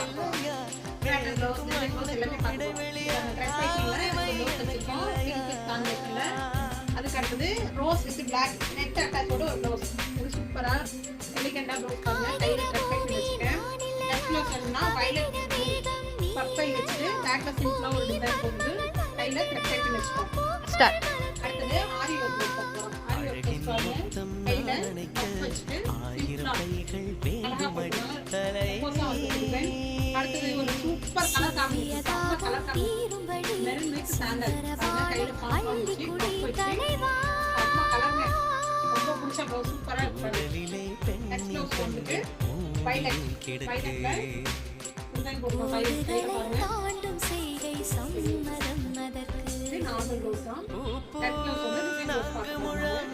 பார்ப்போம். Pattern blouse, design blouse எல்லாமே பார்ப்போம். த்ரெட் பைப்பிங்ல ப்ளவுஸ் வச்சிருக்கோம். பிங்க் காம்பினேஷன்ல. அதுக்கு அடுத்தது ரோஸ் வித் பிளாக் நெட் அட்டாச்சோட ஒரு ப்ளவுஸ். இது சூப்பரா எலிகண்டா ப்ளவுஸ் பாருங்க. கையில த்ரெட் பைப்பிங் வச்சிருக்கேன். நெட் ப்ளவுஸ் வேணும்னா வயலட் பர்பிள் வச்சிட்டு பேக்ல சிம்பிளா ஒரு டிசைன் போட்டு கையில த்ரெட் பைப்பிங் வச்சுக்கோம். ஸ்டார்ட். அடுத்தது ஆரி ஒர்க் ப்ளவுஸ் பார்ப்போம். ஆரி ஒர்க் ப்ளவுஸ் பாருங்க. கையில பஃப் வச்சிட்டு சிம்பிளா அழகா போட்டுக்கலாம். அடுத்தது ஒரு super colour combination. Super colour combination. Maroon with sandal. கையில பால் வச்சு பஃப் வச்சு அம்மா கலர்ங்க. ரொம்ப பிடிச்ச ப்ளவுஸ் சூப்பரா இருக்கு. நெக்ஸ்ட் ப்ளவுஸ் வந்துட்டு வயலட். வயலட்ல டிசைன் போடுறோம். கையில பாருங்க. இது நார்மல் ப்ளவுஸ் தான். நெக்ஸ்ட் ப்ளவுஸ் வந்து டிசைன் ப்ளவுஸ் பார்க்கணும்.